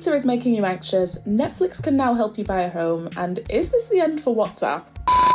Pizza is making you anxious, Netflix can now help you buy a home, and is this the end for WhatsApp?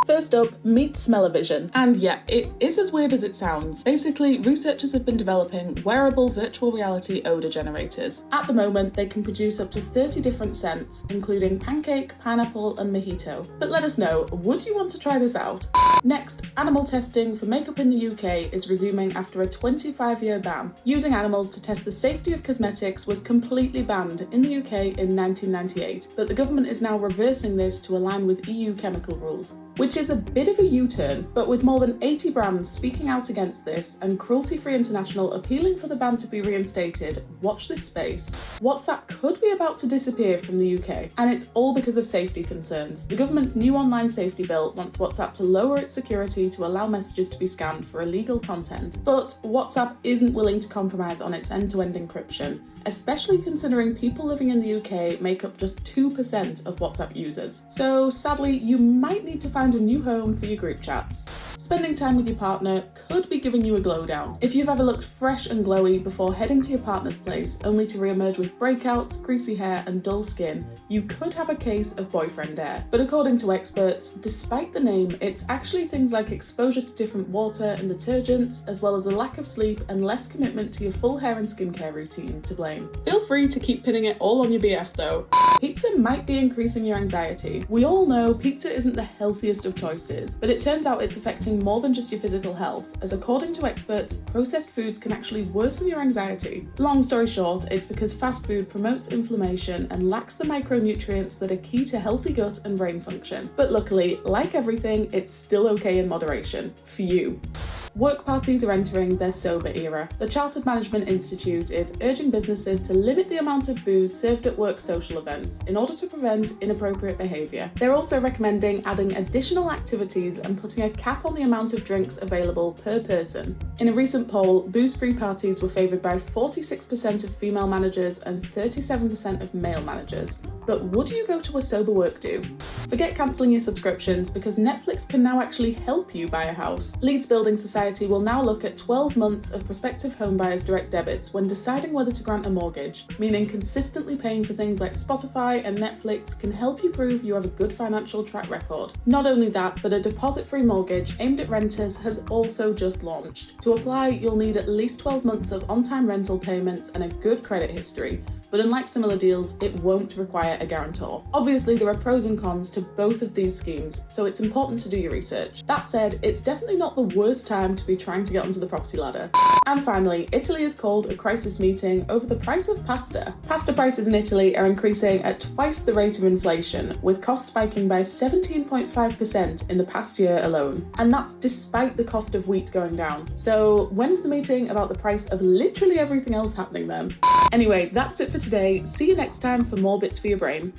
First up, meet Smell-O-Vision. And yeah, it is as weird as it sounds. Basically, researchers have been developing wearable virtual reality odour generators. At the moment, they can produce up to 30 different scents, including pancake, pineapple and mojito. But let us know, would you want to try this out? Next, animal testing for makeup in the UK is resuming after a 25-year ban. Using animals to test the safety of cosmetics was completely banned in the UK in 1998, but the government is now reversing this to align with EU chemical rules, which is a bit of a U-turn, but with more than 80 brands speaking out against this and Cruelty-Free International appealing for the ban to be reinstated, watch this space. WhatsApp could be about to disappear from the UK, and it's all because of safety concerns. The government's new online safety bill wants WhatsApp to lower its security to allow messages to be scanned for illegal content, but WhatsApp isn't willing to compromise on its end-to-end encryption, especially considering people living in the UK make up just 2% of WhatsApp users. So sadly, you might need to find a new home for your group chats. Spending time with your partner could be giving you a glow down. If you've ever looked fresh and glowy before heading to your partner's place only to re-emerge with breakouts, greasy hair and dull skin, you could have a case of boyfriend hair. But according to experts, despite the name, it's actually things like exposure to different water and detergents, as well as a lack of sleep and less commitment to your full hair and skincare routine to blame. Feel free to keep pinning it all on your BF though. Pizza might be increasing your anxiety. We all know pizza isn't the healthiest of choices, but it turns out it's affecting more than just your physical health, as according to experts, processed foods can actually worsen your anxiety. Long story short, it's because fast food promotes inflammation and lacks the micronutrients that are key to healthy gut and brain function. But luckily, like everything, it's still okay in moderation. For you. Work parties are entering their sober era. The Chartered Management Institute is urging businesses to limit the amount of booze served at work social events in order to prevent inappropriate behaviour. They're also recommending adding additional activities and putting a cap on the amount of drinks available per person. In a recent poll, booze-free parties were favoured by 46% of female managers and 37% of male managers. But would you go to a sober work do? Forget cancelling your subscriptions because Netflix can now actually help you buy a house. Leeds Building Society will now look at 12 months of prospective homebuyers' direct debits when deciding whether to grant a mortgage, meaning consistently paying for things like Spotify and Netflix can help you prove you have a good financial track record. Not only that, but a deposit-free mortgage aimed at renters has also just launched. To apply, you'll need at least 12 months of on-time rental payments and a good credit history, but unlike similar deals, it won't require a guarantor. Obviously, there are pros and cons to both of these schemes, so it's important to do your research. That said, it's definitely not the worst time to be trying to get onto the property ladder. And finally, Italy has called a crisis meeting over the price of pasta. Pasta prices in Italy are increasing at twice the rate of inflation, with costs spiking by 17.5% in the past year alone. And that's despite the cost of wheat going down. So when's the meeting about the price of literally everything else happening then? Anyway, that's it for today. See you next time for more bits for your brain.